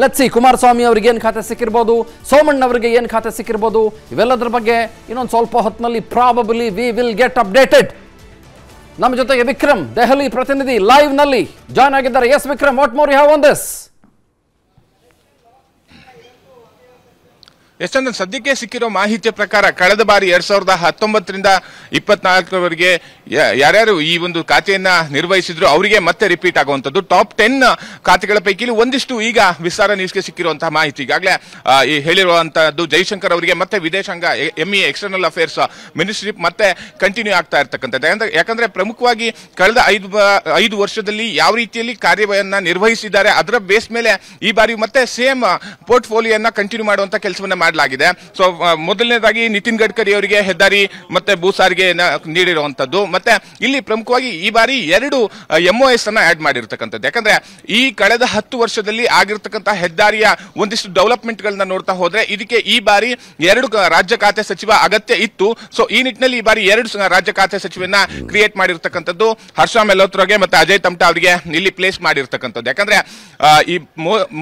Let's see Kumaraswamy ಅವರಿಗೆ ಏನು ಖಾತೆ ಸಿಕ್ಕಿರಬಹುದು, ಸೋಮಣ್ಣ ಅವರಿಗೆ ಏನು ಖಾತೆ ಸಿಕ್ಕಿರಬಹುದು, ಇವೆಲ್ಲದರ ಬಗ್ಗೆ ಇನ್ನೊಂದು ಸ್ವಲ್ಪ ಹೊತ್ತಿನಲ್ಲಿ probably we will get updated. ನಮ್ಮ ಜೊತೆಗೆ ವಿಕ್ರಮ್ ದೆಹಲಿ ಪ್ರತಿನಿಧಿ ಲೈವ್ ನಲ್ಲಿ ಜಾಯ್ನ್ ಆಗಿದ್ದಾರೆ. Yes Vikram, what more you have on this? ಎಷ್ಟೊಂದು ಸದ್ಯಕ್ಕೆ ಸಿಕ್ಕಿರೋ ಮಾಹಿತಿಯ ಪ್ರಕಾರ ಕಳೆದ ಬಾರಿ 2019ರಿಂದ 24ರವರೆಗೆ ಯಾರ್ಯಾರು ಈ ಒಂದು ಖಾತೆಯನ್ನ ನಿರ್ವಹಿಸಿದ್ರು ಅವರಿಗೆ ಮತ್ತೆ ರಿಪೀಟ್ ಆಗುವಂತದ್ದು. ಟಾಪ್ 10 ಖಾತೆಗಳ ಪೈಕಿ ಒಂದಿಷ್ಟು ಈಗ ವಿಸ್ತಾರ ನ್ಯೂಸ್ಗೆ ಸಿಕ್ಕಿರುವಂತಹ ಮಾಹಿತಿ. ಈಗಾಗಲೇ ಹೇಳಿರುವಂತಹದ್ದು ಜೈಶಂಕರ್ ಅವರಿಗೆ ಮತ್ತೆ ವಿದೇಶಾಂಗ ಎಂಇ ಎಕ್ಸ್ಟರ್ನಲ್ ಅಫೇರ್ಸ್ ಮಿನಿಸ್ಟ್ರಿ ಮತ್ತೆ ಕಂಟಿನ್ಯೂ ಆಗ್ತಾ ಇರ್ತಕ್ಕಂಥದ್ದು. ಯಾಕಂದ್ರೆ ಪ್ರಮುಖವಾಗಿ ಕಳೆದ 5 ವರ್ಷದಲ್ಲಿ ಯಾವ ರೀತಿಯಲ್ಲಿ ಕಾರ್ಯವನ್ನ ನಿರ್ವಹಿಸಿದ್ದಾರೆ ಅದರ ಬೇಸ್ ಮೇಲೆ ಈ ಬಾರಿ ಮತ್ತೆ ಸೇಮ್ ಪೋರ್ಟ್ಫೋಲಿಯೋನ ಕಂಟಿನ್ಯೂ ಮಾಡುವಂತ ಕೆಲಸವನ್ನ ಮಾಡಲಾಗಿದೆ. ಸೊ ಮೊದಲನೇದಾಗಿ ನಿತಿನ್ ಗಡ್ಕರಿ ಅವರಿಗೆ ಹೆದ್ದಾರಿ ಮತ್ತೆ ಭೂ ಸಾರಿಗೆ ನೀಡಿರುವಂತದ್ದು. ಮತ್ತೆ ಇಲ್ಲಿ ಪ್ರಮುಖವಾಗಿ ಈ ಬಾರಿ 2 MOS ಅನ್ನ ಆಡ್ ಮಾಡಿರ್ತಕ್ಕಂಥದ್ದು. ಯಾಕಂದ್ರೆ ಈ ಕಳೆದ 10 ವರ್ಷದಲ್ಲಿ ಆಗಿರ್ತಕ್ಕಂತಹ ಹೆದ್ದಾರಿಯ ಒಂದಿಷ್ಟು ಡೆವಲಪ್ಮೆಂಟ್ ಗಳನ್ನ ನೋಡ್ತಾ ಹೋದ್ರೆ ಇದಕ್ಕೆ ಈ ಬಾರಿ 2 ರಾಜ್ಯ ಖಾತೆ ಸಚಿವ ಅಗತ್ಯ ಇತ್ತು. ಸೊ ಈ ನಿಟ್ಟಿನಲ್ಲಿ ಈ ಬಾರಿ 2 ರಾಜ್ಯ ಖಾತೆ ಸಚಿವನ್ನ ಕ್ರಿಯೇಟ್ ಮಾಡಿರ್ತಕ್ಕಂಥದ್ದು. ಹರ್ಷ ಮೆಹ್ಲೋತ್ರಗೆ ಮತ್ತೆ ಅಜಯ್ ತಮ್ಟಾ ಅವರಿಗೆ ಇಲ್ಲಿ ಪ್ಲೇಸ್ ಮಾಡಿರ್ತಕ್ಕಂಥದ್ದು. ಯಾಕಂದ್ರೆ ಈ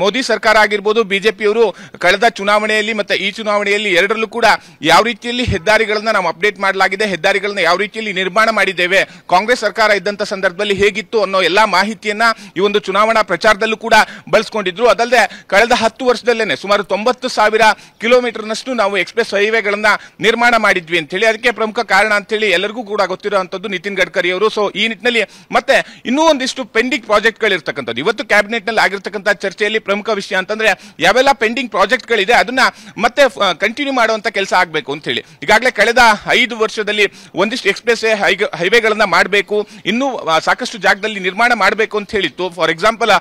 ಮೋದಿ ಸರ್ಕಾರ ಆಗಿರ್ಬೋದು, ಬಿಜೆಪಿಯವರು ಕಳೆದ ಚುನಾವಣೆಯಲ್ಲಿ ಮತ್ತೆ ಈ ಚುನಾವಣೆಯಲ್ಲಿ ಎರಡರಲ್ಲೂ ಕೂಡ ಯಾವ ರೀತಿಯಲ್ಲಿ ಹೆದ್ದಾರಿಗಳನ್ನ ನಾವು ಅಪ್ಡೇಟ್ ಮಾಡಲಾಗಿದೆ, ಹೆದ್ದಾರಿಗಳನ್ನ ಯಾವ ರೀತಿಯಲ್ಲಿ ನಿರ್ಮಾಣ ಮಾಡಿದ್ದೇವೆ, ಕಾಂಗ್ರೆಸ್ ಸರ್ಕಾರ ಇದ್ದಂತ ಸಂದರ್ಭದಲ್ಲಿ ಹೇಗಿತ್ತು ಅನ್ನೋ ಎಲ್ಲಾ ಮಾಹಿತಿಯನ್ನ ಈ ಒಂದು ಚುನಾವಣಾ ಪ್ರಚಾರದಲ್ಲೂ ಕೂಡ ಬಳಸ್ಕೊಂಡಿದ್ರು. ಅದಲ್ಲದೆ ಕಳೆದ 10 ವರ್ಷದಲ್ಲೇನೆ ಸುಮಾರು 90,000 ಕಿಲೋಮೀಟರ್ನಷ್ಟು ನಾವು ಎಕ್ಸ್ಪ್ರೆಸ್ ಹೈವೇಗಳನ್ನ ನಿರ್ಮಾಣ ಮಾಡಿದ್ವಿ ಅಂತ ಹೇಳಿ. ಅದಕ್ಕೆ ಪ್ರಮುಖ ಕಾರಣ ಅಂತ ಹೇಳಿ ಎಲ್ಲರಿಗೂ ಕೂಡ ಗೊತ್ತಿರುವಂತದ್ದು ನಿತಿನ್ ಗಡ್ಕರಿ ಅವರು. ಸೊ ಈ ನಿಟ್ಟಿನಲ್ಲಿ ಮತ್ತೆ ಇನ್ನೂ ಒಂದಿಷ್ಟು ಪೆಂಡಿಂಗ್ ಪ್ರಾಜೆಕ್ಟ್ ಗಳು ಇರ್ತಕ್ಕಂಥದ್ದು. ಇವತ್ತು ಕ್ಯಾಬಿನೆಟ್ ನಲ್ಲಿ ಆಗಿರ್ತಕ್ಕಂಥ ಚರ್ಚೆಯಲ್ಲಿ ಪ್ರಮುಖ ವಿಷಯ ಅಂತಂದ್ರೆ ಯಾವೆಲ್ಲ ಪೆಂಡಿಂಗ್ ಪ್ರಾಜೆಕ್ಟ್ ಗಳಿದೆ ಅದನ್ನ ಮತ್ತೆ ಕಂಟಿನ್ಯೂ ಮಾಡುವಂತ ಕೆಲಸ ಆಗಬೇಕು ಅಂತ ಹೇಳಿ. ಈಗಾಗಲೇ ಕಳೆದ 5 ವರ್ಷದಲ್ಲಿ ಒಂದಿಷ್ಟು ಎಕ್ಸ್ಪ್ರೆಸ್ ಹೈವೇಗಳನ್ನ ಮಾಡಬೇಕು, ಇನ್ನೂ ಸಾಕಷ್ಟು ಜಾಗದಲ್ಲಿ ನಿರ್ಮಾಣ ಮಾಡಬೇಕು ಅಂತ ಹೇಳಿತ್ತು. ಫಾರ್ ಎಕ್ಸಾಂಪಲ್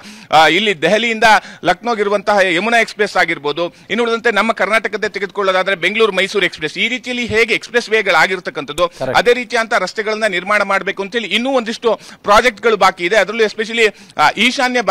ಇಲ್ಲಿ ದೆಹಲಿಯಿಂದ ಲಕ್ನೋಗಿರುವಂತಹ ಯಮುನಾ ಎಕ್ಸ್ಪ್ರೆಸ್ ಆಗಿರ್ಬೋದು, ಇನ್ನು ಉಳಿದಂತೆ ನಮ್ಮ ಕರ್ನಾಟಕದ ತೆಗೆದುಕೊಳ್ಳೋದಾದ್ರೆ ಬೆಂಗಳೂರು ಮೈಸೂರು ಎಕ್ಸ್ಪ್ರೆಸ್, ಈ ರೀತಿಯಲ್ಲಿ ಹೇಗೆ ಎಕ್ಸ್ಪ್ರೆಸ್ ವೇಗಳಾಗಿರ್ತಕ್ಕಂಥದ್ದು ಅದೇ ರೀತಿಯಂತ ರಸ್ತೆಗಳನ್ನ ನಿರ್ಮಾಣ ಮಾಡಬೇಕು ಅಂತ ಹೇಳಿ ಇನ್ನೂ ಒಂದಿಷ್ಟು ಪ್ರಾಜೆಕ್ಟ್ ಗಳು ಬಾಕಿ ಇದೆ. ಅದರಲ್ಲೂ ಎಸ್ಪೆಷಲಿ ಈಶಾನ್ಯ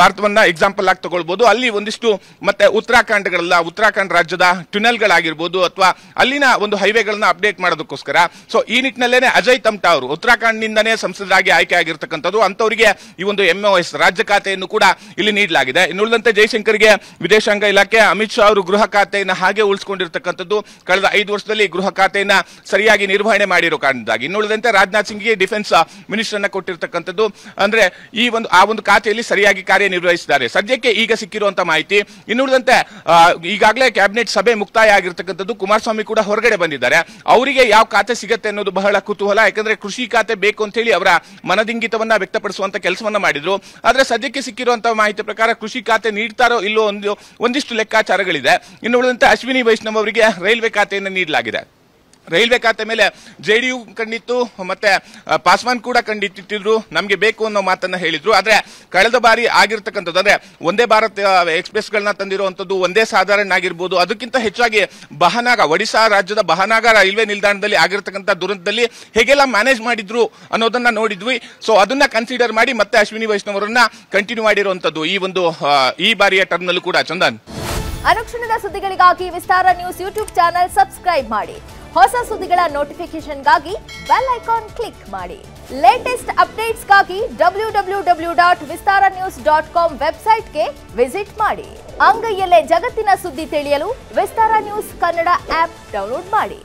ಭಾರತವನ್ನ ಎಕ್ಸಾಂಪಲ್ ಆಗಿ ತಗೊಳ್ಬಹುದು. ಅಲ್ಲಿ ಒಂದಿಷ್ಟು ಮತ್ತೆ ಉತ್ತರಾಖಂಡ್ ರಾಜ್ಯದ ಟ್ಯುನೆಲ್ಗಳಾಗಿರ್ಬೋದು ಅಥವಾ ಅಲ್ಲಿನ ಒಂದು ಹೈವೇಗಳನ್ನ ಅಪ್ಡೇಟ್ ಮಾಡೋದಕ್ಕೋಸ್ಕರ. ಸೊ ಈ ನಿಟ್ಟಿನಲ್ಲೇನೆ ಅಜಯ್ ತಮ್ಟಾ ಅವರು ಉತ್ತರಾಖಂಡ್ ನಿಂದನೇ ಸಂಸದರಾಗಿ ಆಯ್ಕೆ ಆಗಿರ್ತಕ್ಕಂಥದ್ದು. ಅಂತವರಿಗೆ ಈ ಒಂದು MOS ರಾಜ್ಯ ಖಾತೆಯನ್ನು ಕೂಡ ಇಲ್ಲಿ ನೀಡಲಾಗಿದೆ. ಇನ್ನುಳಿದಂತೆ ಜೈಶಂಕರ್ಗೆ ವಿದೇಶಾಂಗ ಇಲಾಖೆ, ಅಮಿತ್ ಶಾ ಅವರು ಗೃಹ ಖಾತೆಯನ್ನು ಹಾಗೆ ಉಳಿಸಿಕೊಂಡಿರ್ತಕ್ಕಂಥದ್ದು. ಕಳೆದ 5 ವರ್ಷದಲ್ಲಿ ಗೃಹ ಖಾತೆಯನ್ನ ಸರಿಯಾಗಿ ನಿರ್ವಹಣೆ ಮಾಡಿರೋ ಕಾರಣದಾಗಿ. ಇನ್ನುಳಿದಂತೆ ರಾಜನಾಥ್ ಸಿಂಗ್ಗೆ ಡಿಫೆನ್ಸ್ ಮಿನಿಸ್ಟರ್ ಅನ್ನ ಕೊಟ್ಟಿರ್ತಕ್ಕಂಥದ್ದು. ಅಂದ್ರೆ ಆ ಒಂದು ಖಾತೆಯಲ್ಲಿ ಸರಿಯಾಗಿ ಕಾರ್ಯನಿರ್ವಹಿಸಿದ್ದಾರೆ. ಸದ್ಯಕ್ಕೆ ಈಗ ಸಿಕ್ಕಿರುವಂತಹ ಮಾಹಿತಿ. ಇನ್ನುಳಿದಂತೆ ಈಗಾಗಲೇ ಕ್ಯಾಬಿನೆಟ್ ಸಭೆ ಮುಕ್ತಾಯ ಆಗಿರ್ತಕ್ಕಂಥದ್ದು. ಕುಮಾರಸ್ವಾಮಿ ಕೂಡ ಹೊರಗಡೆ ಬಂದಿದ್ದಾರೆ. ಅವರಿಗೆ ಯಾವ ಖಾತೆ ಸಿಗತ್ತೆ ಅನ್ನೋದು ಬಹಳ ಕುತೂಹಲ. ಯಾಕಂದ್ರೆ ಕೃಷಿ ಖಾತೆ ಬೇಕು ಅಂತ ಹೇಳಿ ಅವರ ಮನದಿಂಗಿತವನ್ನ ವ್ಯಕ್ತಪಡಿಸುವಂತ ಕೆಲಸವನ್ನ ಮಾಡಿದ್ರು. ಆದ್ರೆ ಸದ್ಯಕ್ಕೆ ಸಿಕ್ಕಿರುವಂತಹ ಮಾಹಿತಿ ಪ್ರಕಾರ ಕೃಷಿ ಖಾತೆ ನೀಡ್ತಾರೋ ಇಲ್ಲೋ ಒಂದಿಷ್ಟು ಲೆಕ್ಕಾಚಾರಗಳಿದೆ. ಇನ್ನು ಉಳಿದಂತೆ ಅಶ್ವಿನಿ ವೈಷ್ಣವ್ ಅವರಿಗೆ ರೈಲ್ವೆ ಖಾತೆಯನ್ನು ನೀಡಲಾಗಿದೆ. ರೈಲ್ವೆ ಖಾತೆ ಮೇಲೆ JDU ಕಂಡಿತ್ತು, ಮತ್ತೆ ಪಾಸ್ವಾನ್ ಕೂಡ ಕಂಡಿಟ್ಟಿದ್ರು, ನಮಗೆ ಬೇಕು ಅನ್ನೋ ಮಾತನ್ನ ಹೇಳಿದ್ರು. ಆದ್ರೆ ಕಳೆದ ಬಾರಿ ಆಗಿರ್ತಕ್ಕಂಥದ್ದು ಅಂದ್ರೆ ಒಂದೇ ಭಾರತ್ ಎಕ್ಸ್ಪ್ರೆಸ್ ಗಳನ್ನ ತಂದಿರುವಂತದ್ದು, ಒಂದೇ ಸಾಧಾರಣ ಆಗಿರ್ಬೋದು, ಅದಕ್ಕಿಂತ ಹೆಚ್ಚಾಗಿ ಒಡಿಶಾ ರಾಜ್ಯದ ಬಹನಾಗ ರೈಲ್ವೆ ನಿಲ್ದಾಣದಲ್ಲಿ ಆಗಿರ್ತಕ್ಕಂಥ ದುರಂತದಲ್ಲಿ ಹೇಗೆಲ್ಲ ಮ್ಯಾನೇಜ್ ಮಾಡಿದ್ರು ಅನ್ನೋದನ್ನ ನೋಡಿದ್ವಿ. ಸೊ ಅದನ್ನ ಕನ್ಸಿಡರ್ ಮಾಡಿ ಮತ್ತೆ ಅಶ್ವಿನಿ ವೈಷ್ಣವ್ ಅವರನ್ನ ಕಂಟಿನ್ಯೂ ಮಾಡಿರುವಂತದ್ದು ಈ ಬಾರಿಯ ಟರ್ಮ್ ನಲ್ಲೂ ಕೂಡ. ಚಂದನ್, ಅನುಕ್ಷಣದ ಸುದ್ದಿಗಳಿಗಾಗಿ ವಿಸ್ತಾರ ನ್ಯೂಸ್ ಯೂಟ್ಯೂಬ್ ಚಾನೆಲ್ ಸಬ್ಸ್ಕ್ರೈಬ್ ಮಾಡಿ. ಹೊಸ ಸುದ್ದಿಗಳ ನೋಟಿಫಿಕೇಶನ್ಗಾಗಿ ಬೆಲ್ ಐಕಾನ್ ಕ್ಲಿಕ್ ಮಾಡಿ. ಲೇಟೆಸ್ಟ್ ಅಪ್ಡೇಟ್ಸ್ಗಾಗಿ www.vistaranews.com ವೆಬ್ಸೈಟ್ಗೆ ವಿಸಿಟ್ ಮಾಡಿ. ಅಂಗೈಯಲ್ಲೇ ಜಗತ್ತಿನ ಸುದ್ದಿ ತಿಳಿಯಲು ವಿಸ್ತಾರ ನ್ಯೂಸ್ ಕನ್ನಡ ಆಪ್ ಡೌನ್ಲೋಡ್ ಮಾಡಿ.